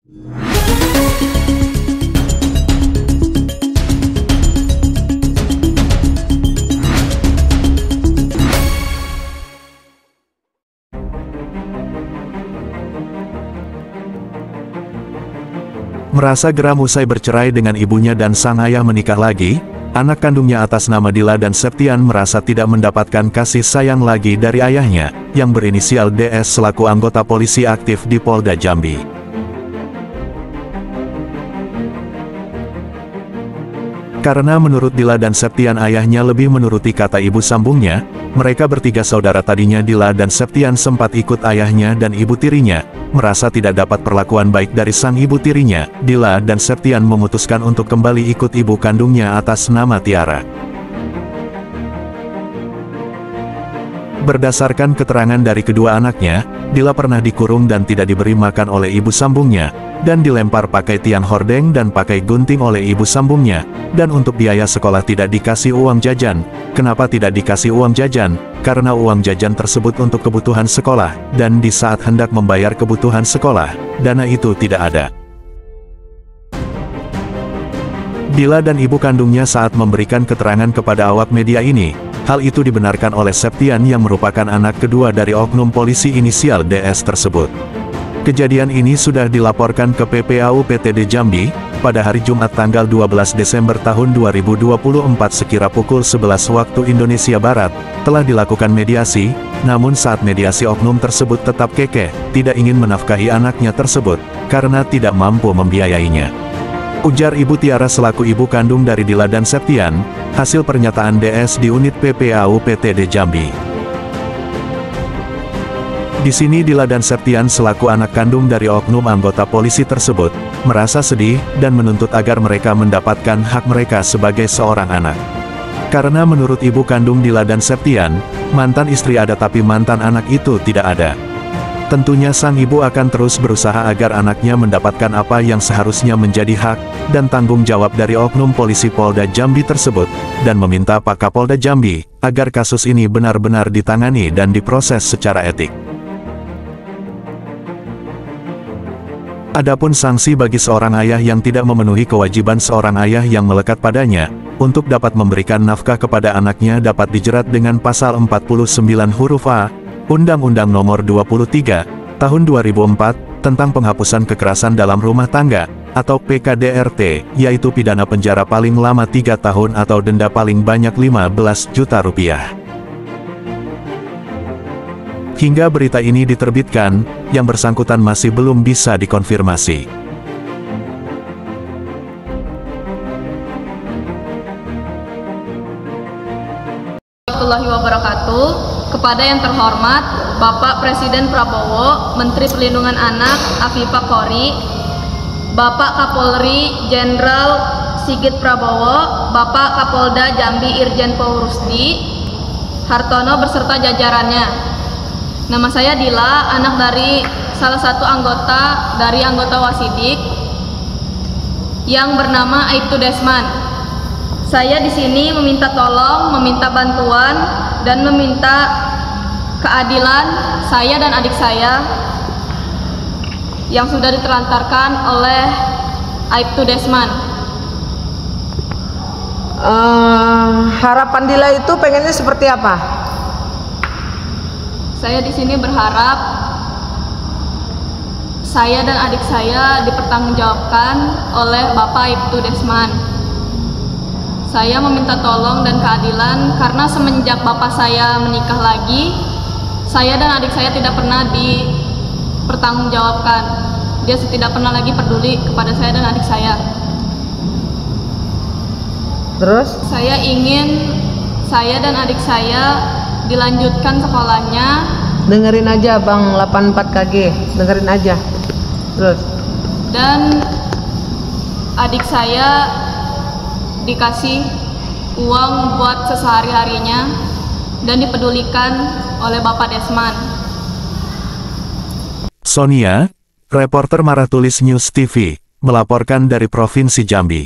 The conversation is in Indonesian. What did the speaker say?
Merasa geram usai bercerai dengan ibunya dan sang ayah menikah lagi, anak kandungnya atas nama Dila dan Septian merasa tidak mendapatkan kasih sayang lagi dari ayahnya, yang berinisial DS selaku anggota polisi aktif di Polda Jambi. Karena menurut Dila dan Septian ayahnya lebih menuruti kata ibu sambungnya, mereka bertiga saudara tadinya Dila dan Septian sempat ikut ayahnya dan ibu tirinya, merasa tidak dapat perlakuan baik dari sang ibu tirinya, Dila dan Septian memutuskan untuk kembali ikut ibu kandungnya atas nama Tiara. Berdasarkan keterangan dari kedua anaknya, Dila pernah dikurung dan tidak diberi makan oleh ibu sambungnya, dan dilempar pakai tiang hordeng dan pakai gunting oleh ibu sambungnya, dan untuk biaya sekolah tidak dikasih uang jajan. Kenapa tidak dikasih uang jajan? Karena uang jajan tersebut untuk kebutuhan sekolah, dan di saat hendak membayar kebutuhan sekolah, dana itu tidak ada. Dila dan ibu kandungnya saat memberikan keterangan kepada awak media ini, hal itu dibenarkan oleh Septian yang merupakan anak kedua dari oknum polisi inisial DS tersebut. Kejadian ini sudah dilaporkan ke PPAU PTD Jambi, pada hari Jumat tanggal 12 Desember tahun 2024 sekira pukul 11 waktu Indonesia Barat, telah dilakukan mediasi, namun saat mediasi oknum tersebut tetap kekeh, tidak ingin menafkahi anaknya tersebut, karena tidak mampu membiayainya. Ujar Ibu Tiara selaku ibu kandung dari Dila dan Septian, hasil pernyataan DS di unit PPAU PTD Jambi. Di sini Dila dan Septian selaku anak kandung dari oknum anggota polisi tersebut, merasa sedih dan menuntut agar mereka mendapatkan hak mereka sebagai seorang anak. Karena menurut ibu kandung Dila dan Septian, mantan istri ada tapi mantan anak itu tidak ada. Tentunya sang ibu akan terus berusaha agar anaknya mendapatkan apa yang seharusnya menjadi hak dan tanggung jawab dari oknum polisi Polda Jambi tersebut, dan meminta Pak Kapolda Jambi agar kasus ini benar-benar ditangani dan diproses secara etik. Adapun sanksi bagi seorang ayah yang tidak memenuhi kewajiban seorang ayah yang melekat padanya, untuk dapat memberikan nafkah kepada anaknya dapat dijerat dengan pasal 49 huruf A, Undang-Undang Nomor 23, Tahun 2004, tentang penghapusan kekerasan dalam rumah tangga, atau PKDRT, yaitu pidana penjara paling lama 3 tahun atau denda paling banyak 15 juta rupiah. Hingga berita ini diterbitkan, yang bersangkutan masih belum bisa dikonfirmasi. Warahmatullahi wabarakatuh. Kepada yang terhormat Bapak Presiden Prabowo, Menteri Perlindungan Anak Afifah Qori, Bapak Kapolri Jenderal Sigit Prabowo, Bapak Kapolda Jambi Irjen Paul Rusdi Hartono beserta jajarannya. Nama saya Dila, anak dari salah satu anggota Wasidik yang bernama Aibtu Desman. Saya di sini meminta tolong, meminta bantuan, dan meminta keadilan saya dan adik saya yang sudah ditelantarkan oleh Aibtu Desman. Harapan Dila itu pengennya seperti apa? Saya di sini berharap saya dan adik saya dipertanggungjawabkan oleh Bapak Aibtu Desman. Saya meminta tolong dan keadilan karena semenjak bapak saya menikah lagi, saya dan adik saya tidak pernah dipertanggungjawabkan. Dia tidak pernah lagi peduli kepada saya dan adik saya. Terus? Saya ingin saya dan adik saya dilanjutkan sekolahnya. Dengerin aja Bang 84 KG, dengerin aja. Terus? Dan adik saya dikasih uang buat sehari-harinya dan dipedulikan oleh Bapak Desman. Sonia, reporter Maratulis News TV, melaporkan dari Provinsi Jambi.